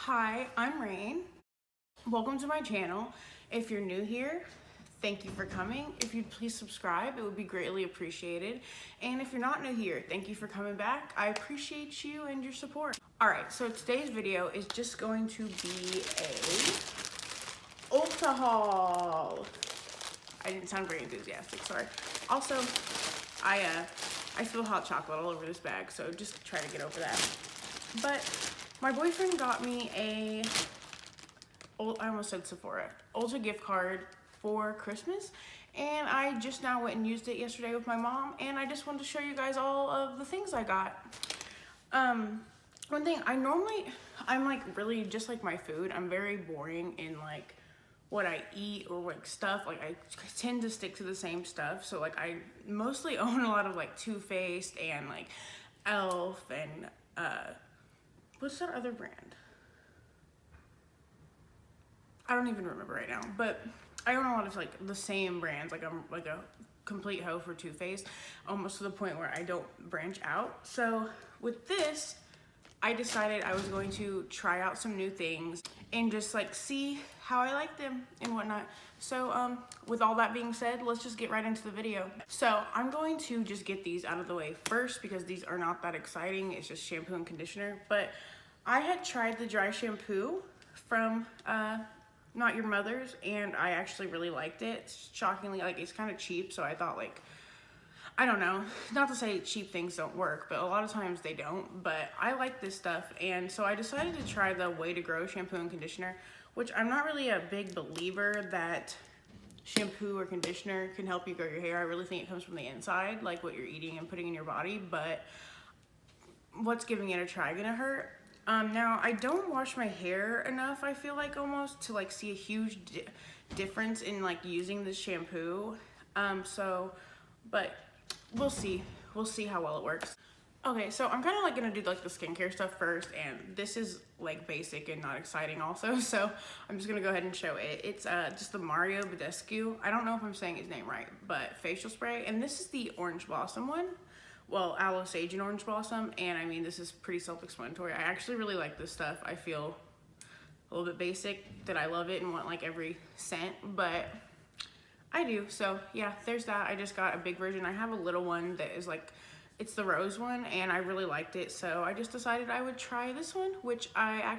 Hi, I'm Rain. Welcome to my channel. If you're new here, thank you for coming. If you'd please subscribe, it would be greatly appreciated. And if you're not new here, thank you for coming back. I appreciate you and your support. All right, so today's video is just going to be a Ulta haul. I didn't sound very enthusiastic, sorry. Also, I spilled hot chocolate all over this bag, so just try to get over that. But my boyfriend got me I almost said Sephora, Ulta gift card for Christmas, and I just now went and used it yesterday with my mom, and I just wanted to show you guys all of the things I got. One thing, I'm like really just like my food, I'm very boring in like what I eat or like stuff. Like I tend to stick to the same stuff, so like I mostly own a lot of like Too Faced and like Elf and what's that other brand? I don't even remember right now, but I own a lot of like the same brands. Like I'm like a complete hoe for Too Faced, almost to the point where I don't branch out. So with this, I decided I was going to try out some new things and just like see how I like them and whatnot. So with all that being said, let's just get right into the video. So I'm going to just get these out of the way first because these are not that exciting. It's just shampoo and conditioner. But I had tried the dry shampoo from Not Your Mother's, and I actually really liked it. It's shockingly, like, it's kind of cheap, so I thought, like, I don't know, not to say cheap things don't work, but a lot of times they don't. But I like this stuff, and so I decided to try the Way to Grow shampoo and conditioner, which I'm not really a big believer that shampoo or conditioner can help you grow your hair. I really think it comes from the inside, like what you're eating and putting in your body, but what's giving it a try gonna hurt? Now, I don't wash my hair enough, I feel like, almost, to like see a huge difference in like using this shampoo. But we'll see. We'll see how well it works. Okay, so I'm kind of like gonna do like the skincare stuff first, and this is like basic and not exciting also, so I'm just gonna go ahead and show it. It's just the Mario Badescu, I don't know if I'm saying his name right, but facial spray, and this is the Orange Blossom one. Well, Aloe Sage and Orange Blossom, and I mean, this is pretty self-explanatory. I actually really like this stuff. I feel a little bit basic that I love it and want like every scent, but I do. So yeah, there's that. I just got a big version. I have a little one that is like, it's the rose one, and I really liked it, so I just decided I would try this one, which I'm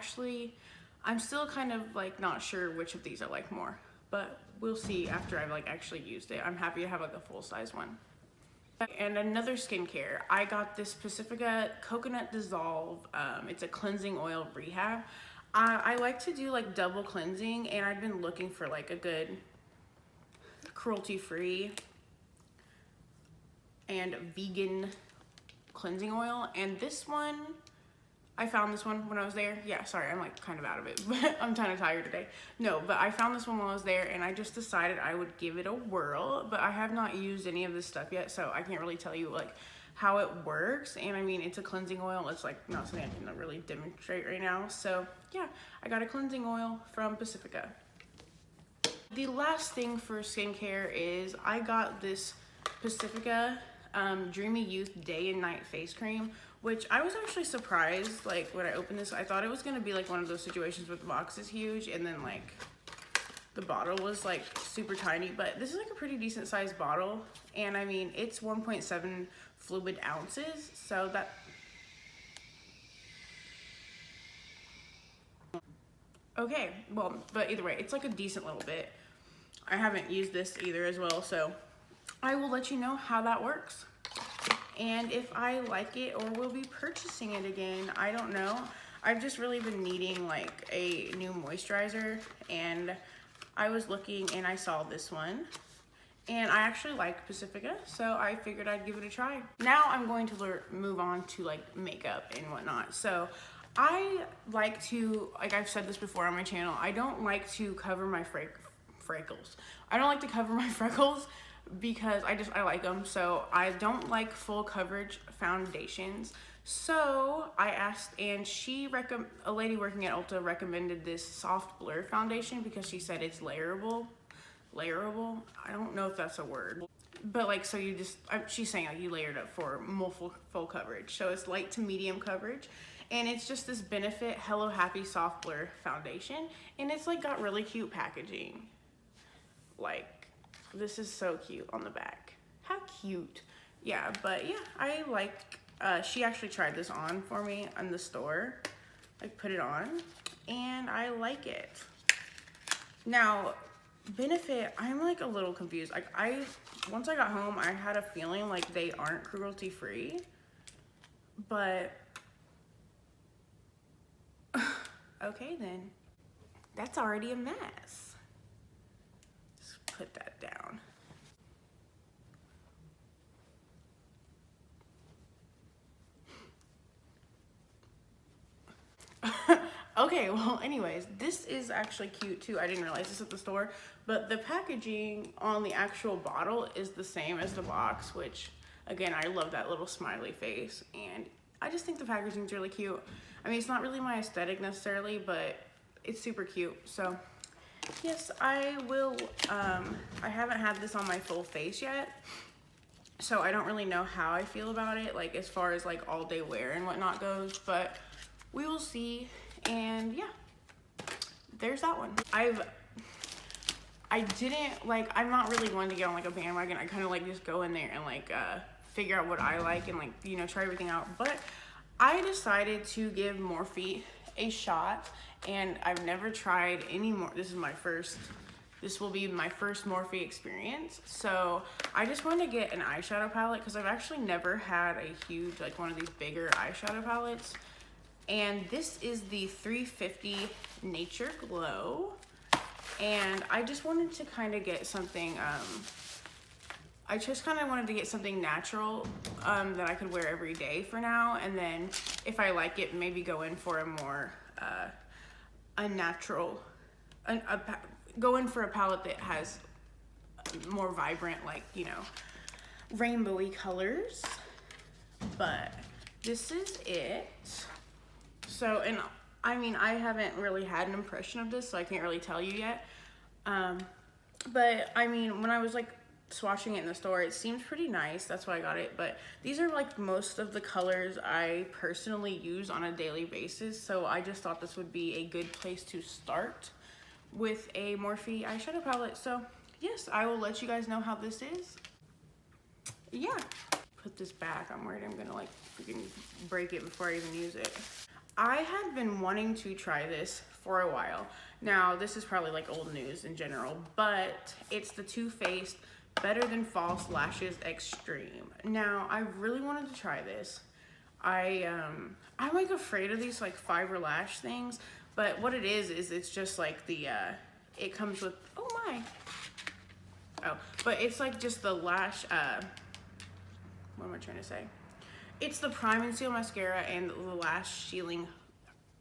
still kind of like not sure which of these I like more, but we'll see after I've like actually used it. I'm happy to have like a full-size one. And another skincare, I got this Pacifica Coconut Dissolve. It's a cleansing oil rehab. I like to do like double cleansing, and I've been looking for like a good cruelty-free and vegan cleansing oil. And this one, I found this one when I was there. Yeah, sorry, I'm like kind of out of it, but I'm kind of tired today. No, but I found this one while I was there, and I just decided I would give it a whirl, but I have not used any of this stuff yet, so I can't really tell you like how it works. And I mean, it's a cleansing oil. It's like not something I can really demonstrate right now. So yeah, I got a cleansing oil from Pacifica. The last thing for skincare is I got this Pacifica Dreamy Youth Day and Night Face Cream, which I was actually surprised, like when I opened this, I thought it was gonna be like one of those situations where the box is huge and then like the bottle was like super tiny, but this is like a pretty decent sized bottle, and I mean, it's 1.7 fluid ounces, so that, okay, well, but either way, it's like a decent little bit. I haven't used this either as well, so I will let you know how that works. And if I like it or will be purchasing it again, I don't know. I've just really been needing like a new moisturizer, and I was looking and I saw this one, and I actually like Pacifica, so I figured I'd give it a try. Now I'm going to move on to like makeup and whatnot. So I like to, like I've said this before on my channel, I don't like to cover my freckles. I don't like to cover my freckles because I like them. So I don't like full coverage foundations. So I asked, and a lady working at Ulta recommended this soft blur foundation because she said it's layerable. I don't know if that's a word, but like, so you just, she's saying like you layered up for full coverage. So it's light to medium coverage, and it's just this Benefit Hello Happy Soft Blur foundation, and it's like got really cute packaging. Like, this is so cute on the back. How cute. Yeah, but yeah, I like, she actually tried this on for me in the store. I put it on, and I like it. Now, Benefit, I'm like a little confused. Like, once I got home, I had a feeling like they aren't cruelty free, but okay then. That's already a mess. Just put that down. Okay, well, anyways, this is actually cute too. I didn't realize this at the store, but the packaging on the actual bottle is the same as the box, which, again, I love that little smiley face, and I just think the packaging's really cute. I mean, it's not really my aesthetic necessarily, but it's super cute. So, yes, I will, I haven't had this on my full face yet, so I don't really know how I feel about it, like, as far as, like, all day wear and whatnot goes, but we will see. And yeah, there's that one. I didn't like, I'm not really going to get on like a bandwagon. I kind of like just go in there and like figure out what I like and like, you know, try everything out. But I decided to give Morphe a shot, and I've never tried any more. This will be my first Morphe experience. So I just wanted to get an eyeshadow palette because I've actually never had a huge, like one of these bigger eyeshadow palettes. And this is the 350 Nature Glow. And I just wanted to kind of get something, I just kind of wanted to get something natural that I could wear every day for now. And then if I like it, maybe go in for a more, go in for a palette that has more vibrant, like, you know, rainbowy colors. But this is it. So, and I mean, I haven't really had an impression of this, so I can't really tell you yet. But I mean, when I was like swatching it in the store, it seems pretty nice. That's why I got it. But these are like most of the colors I personally use on a daily basis. So I just thought this would be a good place to start with a Morphe eyeshadow palette. So yes, I will let you guys know how this is. Yeah. Put this back. I'm worried I'm gonna like freaking break it before I even use it. I had been wanting to try this for a while. Now, this is probably like old news in general, but it's the Too Faced Better Than False Lashes Extreme. Now, I really wanted to try this. I'm like afraid of these like fiber lash things, but what it is it's just like the, it comes with, oh my. Oh, but it's like just the lash, what am I trying to say? It's the Prime and Seal Mascara and the Lash Shielding,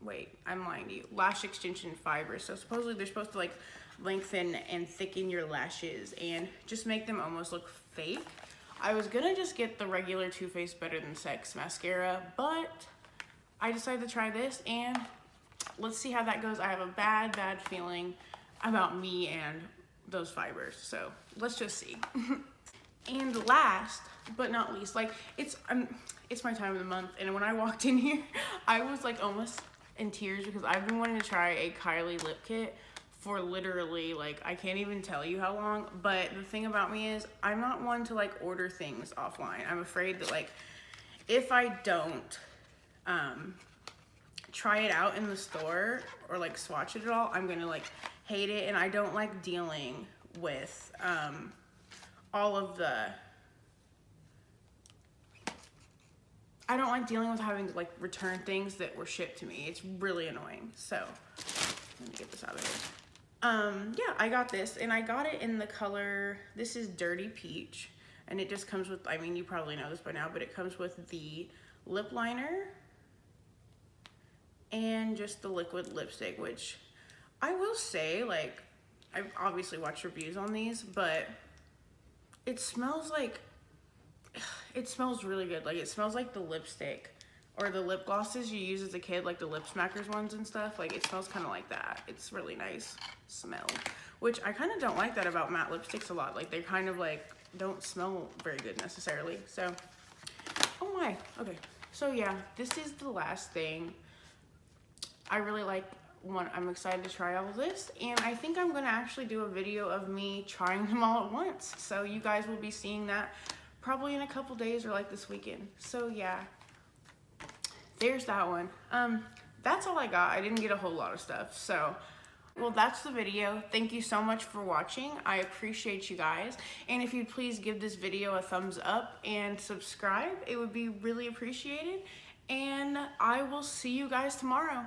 wait, I'm lying to you, Lash Extension Fibers. So supposedly they're supposed to like lengthen and thicken your lashes and just make them almost look fake. I was gonna just get the regular Too Faced Better Than Sex mascara, but I decided to try this, and let's see how that goes. I have a bad feeling about me and those fibers, so let's just see. And last but not least, like it's my time of the month, and when I walked in here, I was like almost in tears because I've been wanting to try a Kylie lip kit for literally like, I can't even tell you how long. But the thing about me is I'm not one to like order things offline. I'm afraid that like if I don't try it out in the store or like swatch it at all, I'm gonna like hate it, and I don't like dealing with all of the, I don't like dealing with having to like return things that were shipped to me. It's really annoying. So let me get this out of here. Yeah, I got this, and I got it in the color, this is Dirty Peach, and it just comes with, I mean, you probably know this by now, but it comes with the lip liner and just the liquid lipstick, which I will say, like, I've obviously watched reviews on these, but it smells like, it smells really good. Like, it smells like the lipstick or the lip glosses you use as a kid, like the Lip Smackers ones and stuff. Like, it smells kind of like that. It's really nice smell, which I kind of don't like that about matte lipsticks a lot. Like, they kind of like don't smell very good necessarily. So, oh my, okay. So yeah, this is the last thing. I really like one. I'm excited to try all of this, and I think I'm gonna actually do a video of me trying them all at once. So you guys will be seeing that probably in a couple days or like this weekend. So yeah, there's that one. That's all I got. I didn't get a whole lot of stuff. So, well, that's the video. Thank you so much for watching. I appreciate you guys. And if you'd please give this video a thumbs up and subscribe, it would be really appreciated. And I will see you guys tomorrow.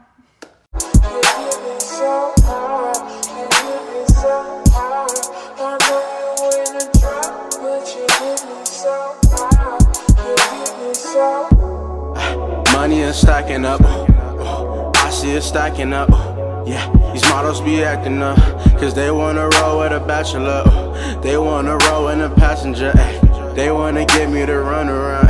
Money is stacking up. I see it stacking up. Yeah, these models be acting up, cause they wanna roll with a bachelor. They wanna roll in a passenger. They wanna get me to run around.